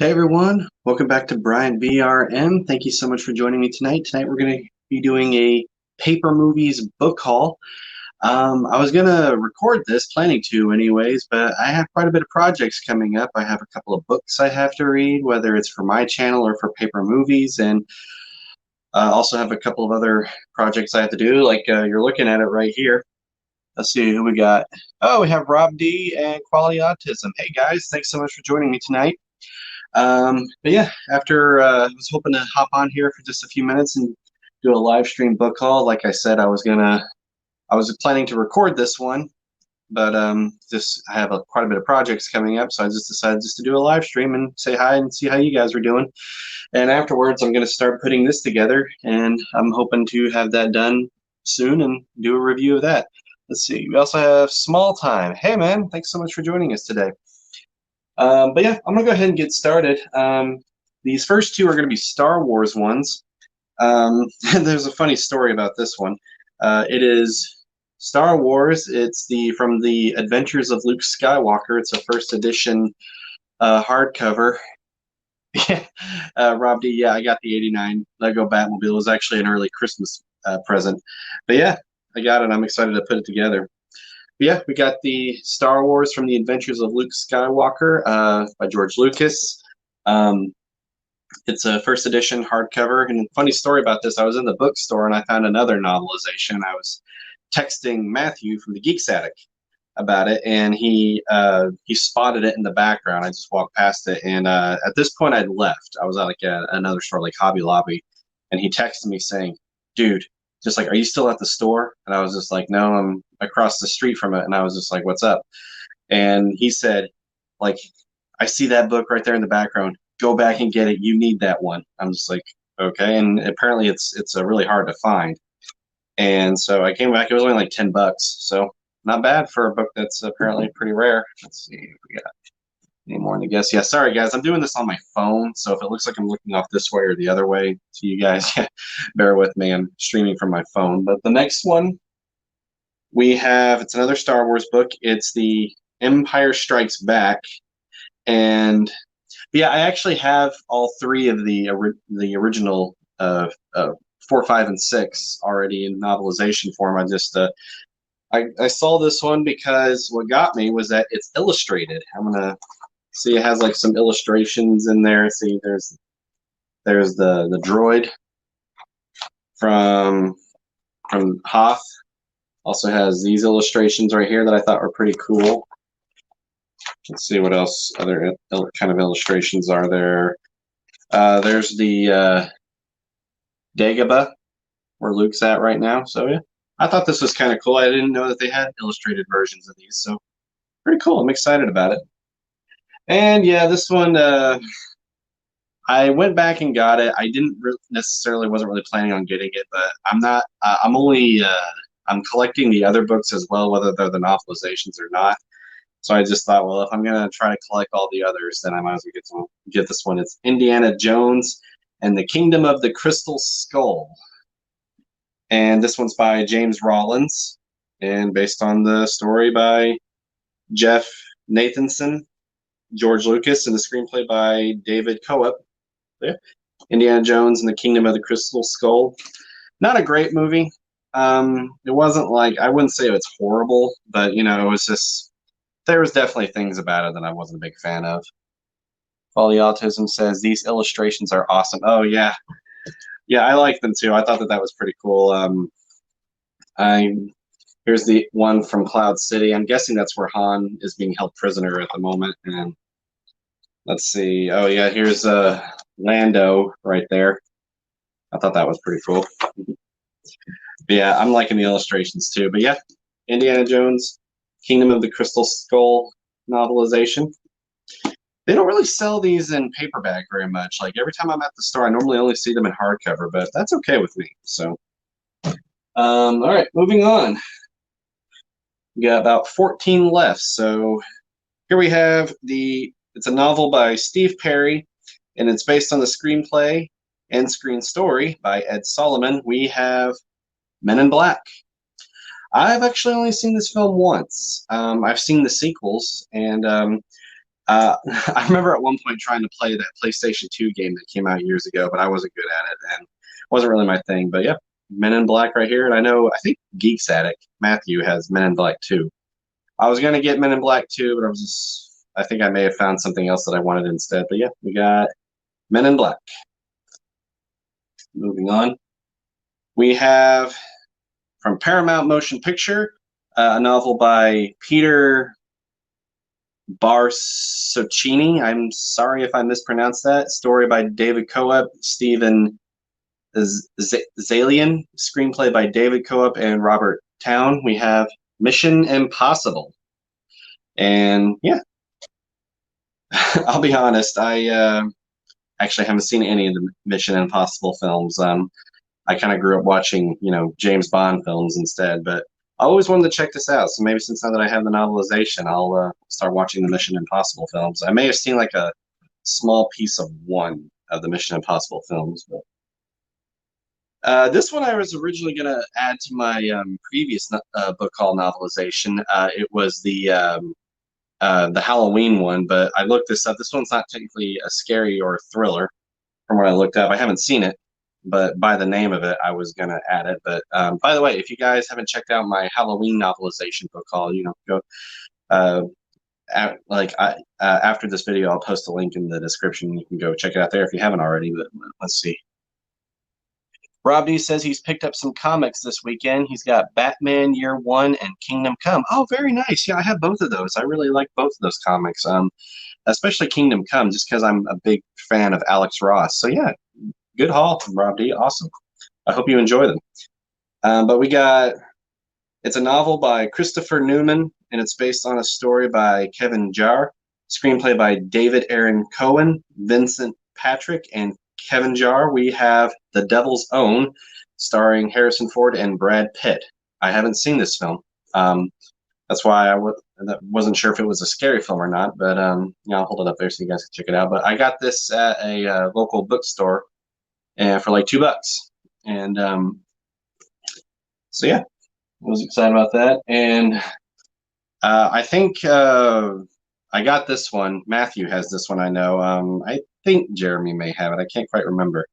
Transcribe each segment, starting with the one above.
Hey everyone, welcome back to Brian BRM. Thank you so much for joining me tonight. Tonight we're going to be doing a Paper Movies book haul. I was going to record this, planning to anyways, but I have quite a bit of projects coming up. I have a couple of books I have to read, whether it's for my channel or for Paper Movies, and also have a couple of other projects I have to do, like you're looking at it right here. Let's see who we got. Oh, we have Rob D and Quality Autism. Hey guys, thanks so much for joining me tonight. But yeah, after I was hoping to hop on here for just a few minutes and do a live stream book haul. Like I said, I was planning to record this one, but just I have quite a bit of projects coming up, so I just decided just to do a live stream and say hi and see how you guys were doing. And afterwards, I'm going to start putting this together, and I'm hoping to have that done soon and do a review of that. Let's see. We also have Small Time. Hey man, thanks so much for joining us today. But yeah, I'm going to go ahead and get started. These first two are going to be Star Wars ones. There's a funny story about this one. It is Star Wars. It's from the Adventures of Luke Skywalker. It's a first edition hardcover. Yeah, Rob D. Yeah, I got the '89 Lego Batmobile. It was actually an early Christmas present. But yeah, I got it. I'm excited to put it together. But yeah, we got the Star Wars from the Adventures of Luke Skywalker by George Lucas. It's a first edition hardcover. And funny story about this, I was in the bookstore and I found another novelization. I was texting Matthew from the Geeks Attic about it, and he spotted it in the background. I just walked past it, and at this point I'd left. I was at like another store, like Hobby Lobby, and he texted me saying, "Dude, just like, are you still at the store?" And I was just like, "No, I'm across the street from it." And I was just like, "What's up?" And he said, like, "I see that book right there in the background. Go back and get it. You need that one." I'm just like, "Okay." And apparently it's really hard to find. And so I came back. It was only like $10, so not bad for a book that's apparently pretty rare. Let's see if we got any more to guess. Yeah, sorry guys, I'm doing this on my phone, so if it looks like I'm looking off this way or the other way to you guys, bear with me. I'm streaming from my phone. But the next one we have, it's another Star Wars book. It's the Empire Strikes Back, and yeah, I actually have all three of the original 4, 5, and 6 already in novelization form. I just I saw this one because what got me was that it's illustrated. I'm gonna see, it has like some illustrations in there. See, there's the droid from Hoth. Also has these illustrations right here that I thought were pretty cool. Let's see what else other kind of illustrations are there. There's the Dagobah, where Luke's at right now. So yeah, I thought this was kind of cool. I didn't know that they had illustrated versions of these, so pretty cool. I'm excited about it. And yeah, this one, I went back and got it. I didn't wasn't really planning on getting it, but I'm not. I'm collecting the other books as well, whether they're the novelizations or not. So I just thought, well, if I'm gonna try to collect all the others, then I might as well get this one. It's Indiana Jones and the Kingdom of the Crystal Skull. And this one's by James Rollins, and based on the story by Jeff Nathanson, George Lucas, and the screenplay by David Coep. Yeah. Indiana Jones and the Kingdom of the Crystal Skull. Not a great movie. It wasn't like, I wouldn't say it's horrible, but you know, it was just, there was definitely things about it that I wasn't a big fan of. Folly Autism says these illustrations are awesome. Oh yeah, yeah, I like them too. I thought that was pretty cool. Here's the one from Cloud City. I'm guessing that's where Han is being held prisoner at the moment. And let's see. Oh yeah, here's Lando right there. I thought that was pretty cool. But yeah, I'm liking the illustrations too. But yeah, Indiana Jones, Kingdom of the Crystal Skull novelization. They don't really sell these in paperback very much. Like every time I'm at the store, I normally only see them in hardcover, but that's okay with me. So, all right, moving on. We got about 14 left. So here we have it's a novel by Steve Perry, and it's based on the screenplay and screen story by Ed Solomon. We have Men in Black. I've actually only seen this film once. I've seen the sequels, and I remember at one point trying to play that PlayStation 2 game that came out years ago, but I wasn't good at it and wasn't really my thing. But yeah, Men in Black right here. And I think Geeks Addict, Matthew, has Men in Black 2. I was going to get Men in Black 2, but I think I may have found something else that I wanted instead. But yeah, we got Men in Black. Moving on. We have from Paramount Motion Picture, a novel by Peter Barsocchini. I'm sorry if I mispronounced that. Story by David Coep, Stephen Zalian. Screenplay by David Coep and Robert Town. We have Mission Impossible. And yeah, I'll be honest, I actually haven't seen any of the Mission Impossible films. I kind of grew up watching, James Bond films instead, but I always wanted to check this out. So maybe since now that I have the novelization, I'll start watching the Mission Impossible films. I may have seen like a small piece of one of the Mission Impossible films, but this one I was originally going to add to my previous book called novelization. It was the Halloween one, but I looked this up. This one's not technically a scary or a thriller from what I looked up. I haven't seen it, but by the name of it, I was going to add it. But by the way, if you guys haven't checked out my Halloween novelization book called, go after this video, I'll post a link in the description. You can go check it out there if you haven't already. But let's see. Rob D says he's picked up some comics this weekend. He's got Batman Year One and Kingdom Come. Oh, very nice. Yeah, I have both of those. I really like both of those comics. Especially Kingdom Come, just because I'm a big fan of Alex Ross. So yeah, good haul from Rob D. Awesome. I hope you enjoy them. But it's a novel by Christopher Newman, and it's based on a story by Kevin Jarre. Screenplay by David Aaron Cohen, Vincent Patrick, and Kevin Jarre. We have The Devil's Own, starring Harrison Ford and Brad Pitt. I haven't seen this film. That's why I wasn't sure if it was a scary film or not, but I'll hold it up there so you guys can check it out. But I got this at a local bookstore for like $2. And so yeah, I was excited about that. And I think I got this one. Matthew has this one, I know. I think Jeremy may have it. I can't quite remember.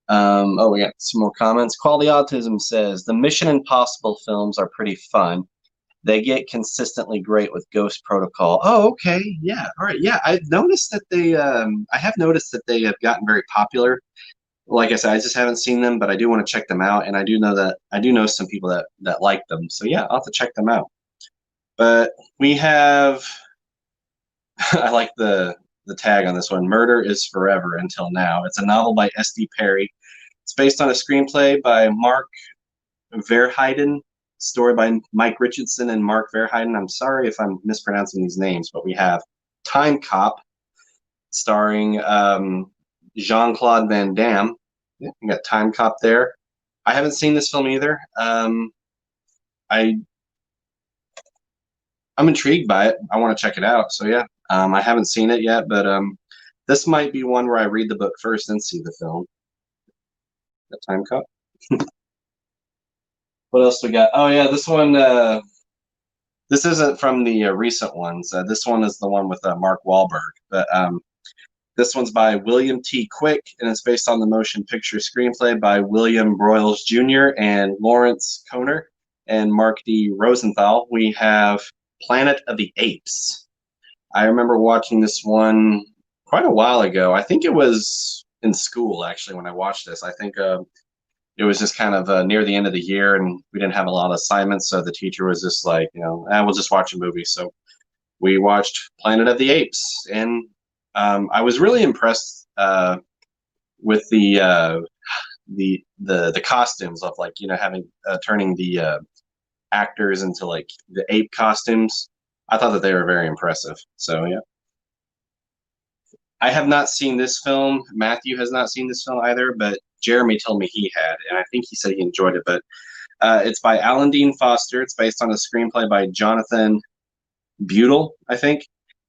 We got some more comments. Quality Autism says, the Mission Impossible films are pretty fun. They get consistently great with Ghost Protocol. Oh, okay. Yeah. All right. Yeah. I've noticed that I have noticed that they have gotten very popular. Like I said, I just haven't seen them, but I do want to check them out. And I do know some people that like them. So yeah, I'll have to check them out. But we have, I like the tag on this one. Murder is Forever Until Now. It's a novel by S.D. Perry. It's based on a screenplay by Mark Verheiden, story by Mike Richardson and Mark Verheiden. I'm sorry if I'm mispronouncing these names, but we have Time Cop, starring Jean-Claude Van Damme. Yeah, we got Time Cop there. I haven't seen this film either. I'm intrigued by it. I want to check it out. So yeah, I haven't seen it yet, but this might be one where I read the book first and see the film. The Time Cop. What else we got? Oh yeah, this one. This isn't from the recent ones. This one is the one with Mark Wahlberg. But this one's by William T. Quick, and it's based on the motion picture screenplay by William Broyles Jr. and Lawrence Koner and Mark D. Rosenthal. We have Planet of the Apes. I remember watching this one quite a while ago. I think it was in school, actually, when I watched this. I think it was just kind of near the end of the year, and we didn't have a lot of assignments, so the teacher was just like, we'll just watch a movie. So we watched Planet of the Apes, and I was really impressed with the costumes of having turning the actors into like the ape costumes. I thought that they were very impressive. So yeah. I have not seen this film. Matthew has not seen this film either, but Jeremy told me he had, and I think he said he enjoyed it. But it's by Alan Dean Foster. It's based on a screenplay by Jonathan Butel, I think.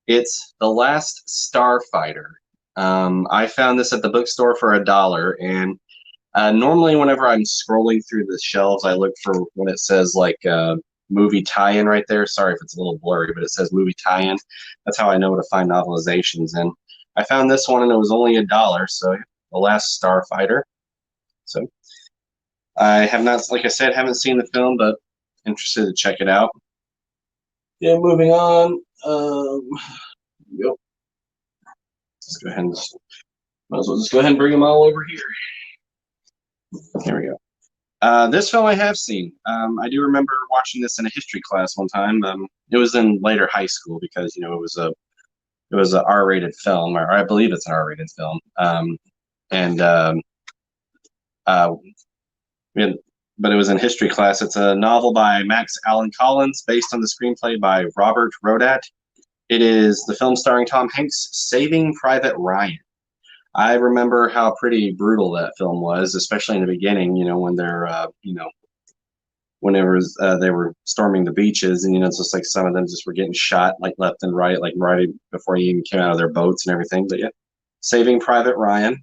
It's The Last Starfighter. I found this at the bookstore for $1, and normally whenever I'm scrolling through the shelves, I look for when it says like movie tie-in right there. Sorry if it's a little blurry, but it says movie tie-in. That's how I know to find novelizations. And I found this one, and it was only $1. So The Last Starfighter. So I have not, like I said, haven't seen the film, but interested to check it out. Yeah, moving on. Yep. Let's go ahead and might as well just go ahead and bring them all over here. Here we go. This film I have seen. I do remember watching this in a history class one time. It was in later high school because it was a R-rated film, or I believe it's an R-rated film. And uh, but it was in history class. It's a novel by Max Allan Collins based on the screenplay by Robert Rodat. It is the film starring Tom Hanks, Saving Private Ryan. I remember how pretty brutal that film was, especially in the beginning, when they're, whenever they were storming the beaches, and, it's just like some of them just were getting shot, like left and right, like right before you even came out of their boats and everything. But yeah, Saving Private Ryan.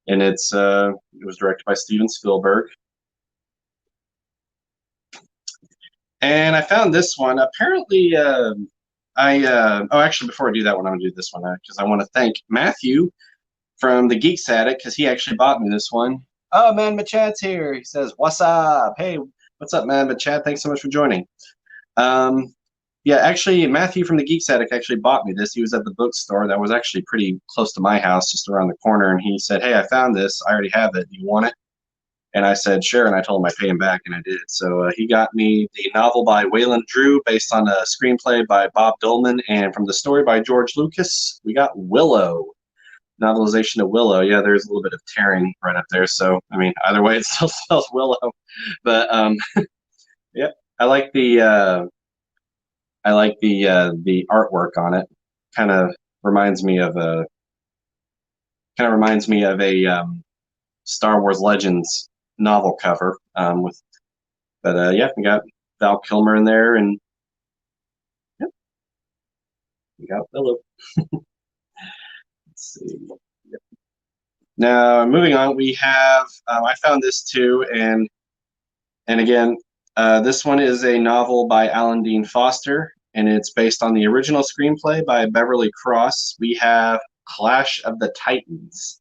And it was directed by Steven Spielberg. And I found this one. Apparently, actually, before I do that one, I'm going to do this one because I want to thank Matthew from the Geeks Attic because he actually bought me this one. Oh, man, Machad's here. He says, "What's up? Hey, what's up, man? Machad, thanks so much for joining." Yeah, actually, Matthew from the Geeks Attic actually bought me this. He was at the bookstore that was actually pretty close to my house, just around the corner, and he said, "Hey, I found this. I already have it. Do you want it?" And I said, "Sure," and I told him I'd pay him back, and I did. So he got me the novel by Wayland Drew, based on a screenplay by Bob Dolman, and from the story by George Lucas, we got Willow. Novelization of Willow. Yeah, there's a little bit of tearing right up there. So, I mean, either way, it still spells Willow. But, yeah, I like the artwork on it. Kind of reminds me of a Star Wars Legends novel cover. Yeah, we got Val Kilmer in there, and yeah, we got Willow. Let's see. Yep. Now, moving on, we have I found this too, and again, this one is a novel by Alan Dean Foster, and it's based on the original screenplay by Beverly Cross. We have Clash of the Titans.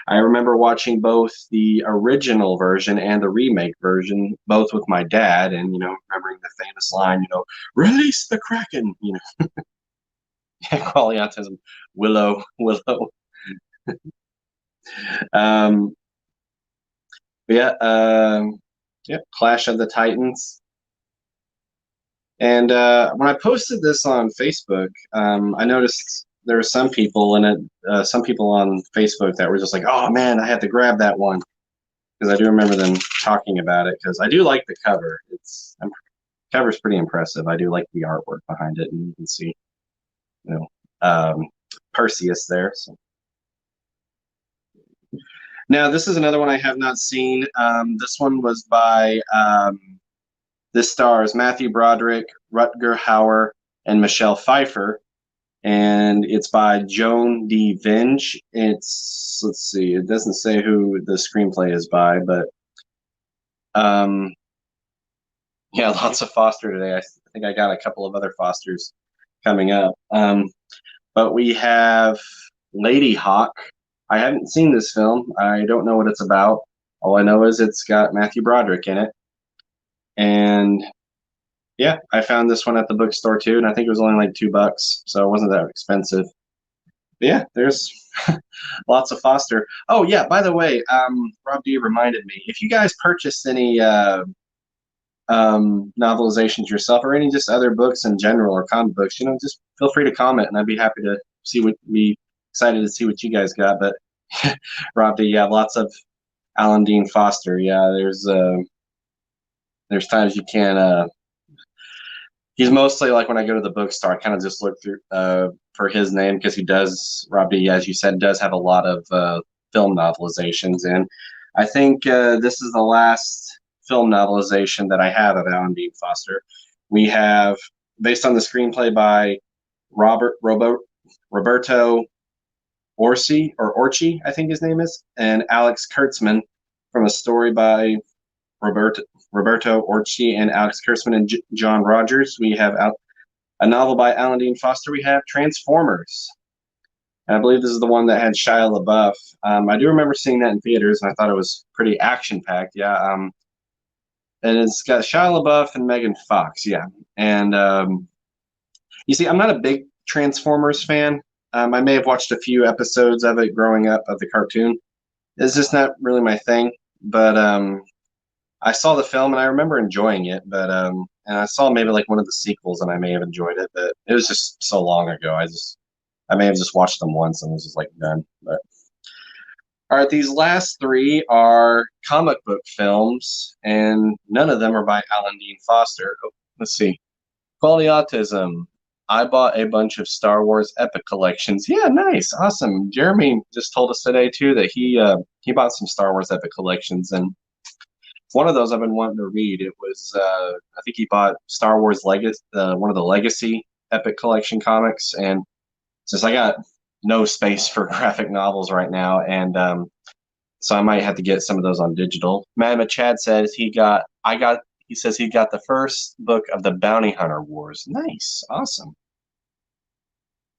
I remember watching both the original version and the remake version, both with my dad, and remembering the famous line, "Release the Kraken," calling out to him, "Willow, Willow." um, yeah, Clash of the Titans. And when I posted this on Facebook, I noticed there were some people in it, some people on Facebook that were just like, "Oh man, I had to grab that one," because I do remember them talking about it. Because I do like the cover. Cover's pretty impressive. I do like the artwork behind it, and you can see, Perseus there. So. Now, this is another one I have not seen. This one was by this stars Matthew Broderick, Rutger Hauer, and Michelle Pfeiffer, and it's by Joan D. Vinge. Let's see, it doesn't say who the screenplay is by, but yeah, lots of Foster today. I think I got a couple of other Fosters coming up. But we have Lady Hawk. I haven't seen this film. I don't know what it's about. All I know is it's got Matthew Broderick in it. And yeah, I found this one at the bookstore too, and I think it was only like $2, so it wasn't that expensive. But yeah, there's lots of Foster. Oh yeah, by the way, Rob D reminded me, if you guys purchased any novelizations yourself, or any just other books in general, or comic books, just feel free to comment, and I'd be happy to be excited to see what you guys got. But Rob D, yeah, lots of Alan Dean Foster. Yeah, there's times you can't. He's mostly like when I go to the bookstore, I kind of just look through for his name, because he does, Rob D, as you said, does have a lot of film novelizations, and I think this is the last film novelization that I have of Alan Dean Foster. We have, based on the screenplay by Roberto Orci, I think his name is, and Alex Kurtzman, from a story by Roberto Roberto Orci and Alex Kurtzman and John Rogers. We have a novel by Alan Dean Foster. We have Transformers. And I believe this is the one that had Shia LaBeouf. I do remember seeing that in theaters, and I thought it was pretty action-packed. Yeah. And it's got Shia LaBeouf and Megan Fox. Yeah. And you see, I'm not a big Transformers fan. I may have watched a few episodes of it growing up of the cartoon. It's just not really my thing. But I saw the film and I remember enjoying it. But and I saw maybe like one of the sequels and I may have enjoyed it. But it was just so long ago. I may have just watched them once and was just like done. But all right, these last three are comic book films, and none of them are by Alan Dean Foster. Oh, let's see. Quality Autism. I bought a bunch of Star Wars Epic collections. Yeah, nice, awesome. Jeremy just told us today too that he bought some Star Wars Epic collections, and one of those I've been wanting to read. It was I think he bought Star Wars Legacy, one of the Legacy Epic collection comics, and since I got no space for graphic novels right now, and so I might have to get some of those on digital. Madama Chad says he says he got the first book of the Bounty Hunter Wars. Nice, awesome,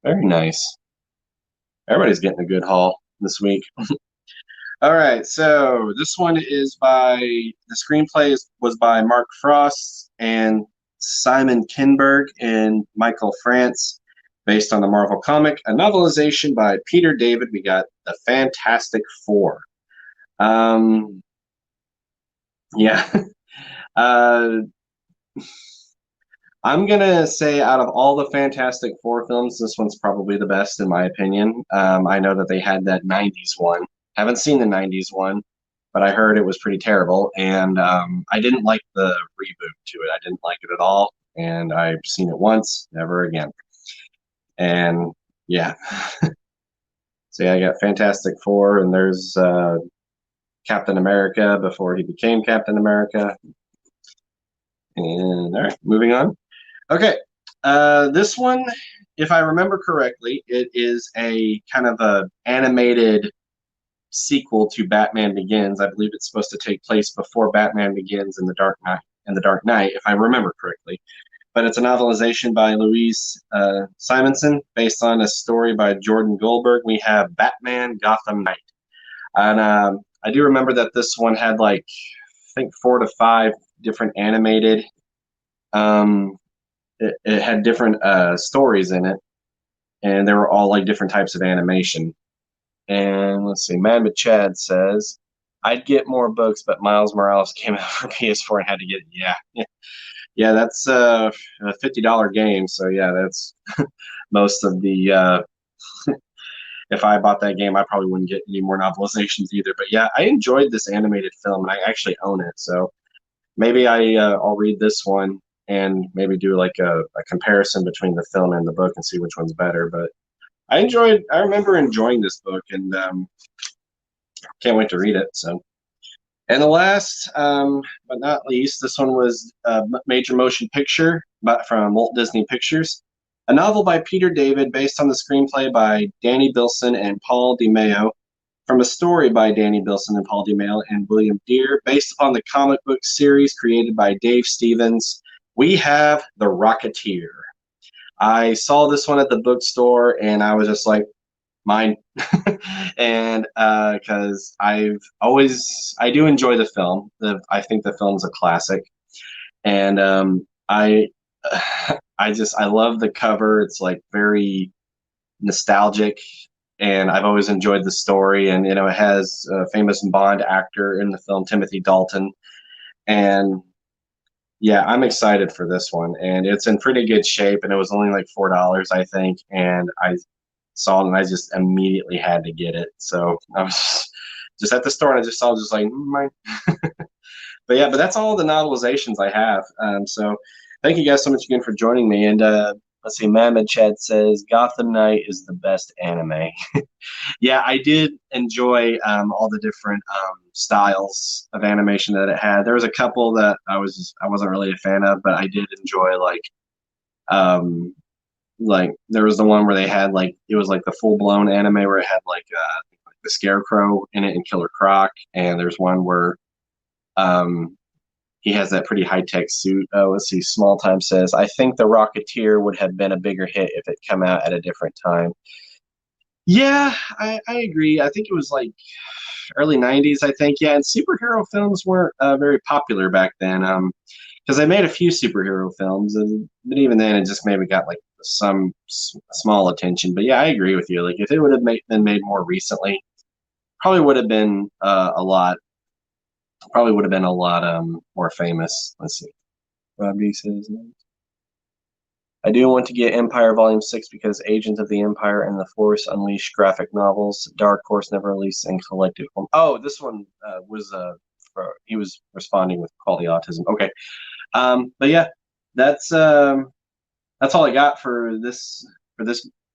very nice. Everybody's getting a good haul this week. All right, so this one is the screenplay was by Mark Frost and Simon Kinberg and Michael France, based on the Marvel comic. A novelization by Peter David. We got the Fantastic Four. Yeah. I'm gonna say out of all the Fantastic Four films, this one's probably the best in my opinion. I know that they had that '90s one. Haven't seen the '90s one, but I heard it was pretty terrible, and I didn't like the reboot to it. I didn't like it at all, and I've seen it once, never again. And yeah, so yeah, I got Fantastic Four, and there's Captain America before he became Captain America. And all right, moving on. Okay, this one, if I remember correctly, it is a kind of a animated sequel to Batman Begins. I believe it's supposed to take place before Batman Begins in the Dark Knight, if I remember correctly. But it's a novelization by Louise Simonson, based on a story by Jordan Goldberg. We have Batman Gotham Knight. And I do remember that this one had like, I think 4 to 5 different animated, it had different stories in it, and they were all like different types of animation. And let's see, Mad with Chad says, I'd get more books, but Miles Morales came out for PS4 and had to get it. Yeah, that's a $50 game, so yeah, that's most of the if I bought that game, I probably wouldn't get any more novelizations either. But yeah, I enjoyed this animated film, and I actually own it. So maybe I'll read this one and maybe do like a comparison between the film and the book and see which one's better. But I remember enjoying this book, and can't wait to read it. So, and the last, but not least, this one was a major motion picture, but from Walt Disney Pictures. A novel by Peter David based on the screenplay by Danny Bilson and Paul DeMeo, from a story by Danny Bilson and Paul DeMeo and William Deere, based upon the comic book series created by Dave Stevens. We have The Rocketeer. I saw this one at the bookstore and I was just like, mine. And because I do enjoy the film. I think the film's a classic. And I love the cover. It's like very nostalgic, and I've always enjoyed the story. And it has a famous Bond actor in the film, Timothy Dalton. And yeah, I'm excited for this one, and it's in pretty good shape. And it was only like $4, I think. And I saw it, and I just immediately had to get it. So I was just at the store, and I just saw it, just like mine. But yeah, but that's all the novelizations I have. So thank you guys so much again for joining me. And let's see, Mamad Chad says Gotham Knight is the best anime. Yeah, I did enjoy all the different styles of animation that it had. There was a couple that I wasn't really a fan of, but I did enjoy like there was the one where they had it was like the full blown anime where it had like the Scarecrow in it and Killer Croc, and there's one where he has that pretty high-tech suit. Let's see, Small Time says, I think The Rocketeer would have been a bigger hit if it come out at a different time. Yeah, I agree. I think it was like early 90s, I think. Yeah, and superhero films weren't very popular back then. Because I made a few superhero films, but even then, it just maybe got like some small attention. But yeah, I agree with you. Like if it would have been made more recently, probably would have been a lot. Probably would have been a lot more famous. Let's see. Rob D says, I do want to get Empire Volume 6 because Agents of the Empire and the Force Unleashed graphic novels, Dark Horse never released in collected form. Oh, this one was he was responding with quality autism. Okay. But yeah, that's all I got for this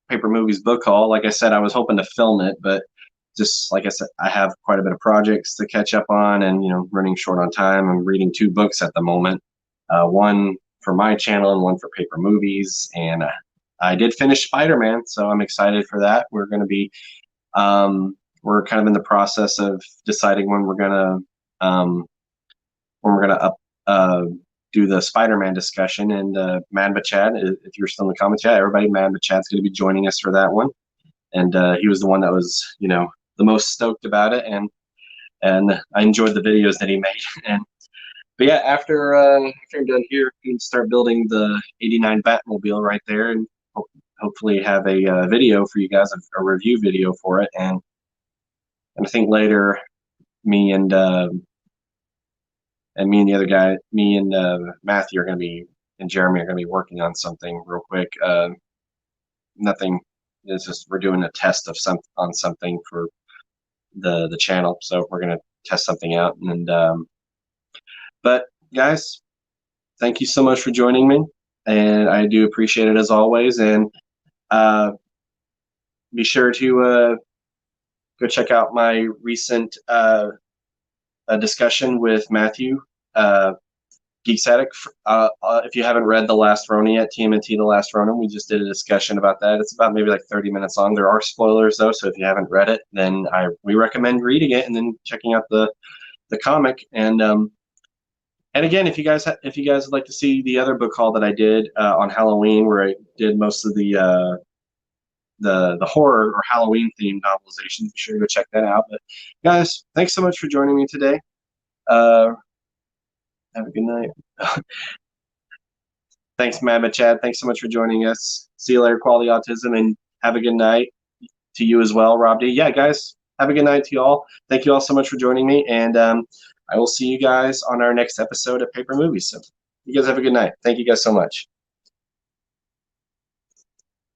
Paper Movies book haul. Like I said, I was hoping to film it, but just like I said, I have quite a bit of projects to catch up on, and running short on time. I'm reading 2 books at the moment, one for my channel and one for Paper Movies, and I did finish Spider-Man, so I'm excited for that. We're going to be we're kind of in the process of deciding when we're gonna do the Spider-Man discussion. And Manba Chad, if you're still in the comments, yeah, everybody, Manba Chad's going to be joining us for that one. And he was the one that was, the most stoked about it, and I enjoyed the videos that he made. But yeah, after I'm done here, we can start building the '89 Batmobile right there, and hopefully have a video for you guys, a review video for it. And I think later, me and the other guy, me and Matthew are going to be, and Jeremy are going to be working on something real quick. Nothing. It's just we're doing a test of something for the channel, so we're going to test something out. And but guys, thank you so much for joining me, and I do appreciate it as always. And be sure to go check out my recent discussion with Matthew, Geek Static. If you haven't read The Last Ronin yet, TMNT The Last Ronin, we just did a discussion about that. It's about maybe like 30 minutes long. There are spoilers though, so if you haven't read it, then we recommend reading it and then checking out the comic. And again, if you guys would like to see the other book haul that I did on Halloween, where I did most of the horror or Halloween themed novelizations, be sure to go check that out. But guys, thanks so much for joining me today. Have a good night. Thanks, Mama Chad. Thanks so much for joining us. See you later, Quality Autism, and have a good night to you as well, Rob D. Yeah, guys, have a good night to you all. Thank you all so much for joining me, and I will see you guys on our next episode of Paper Movies. So you guys have a good night. Thank you guys so much.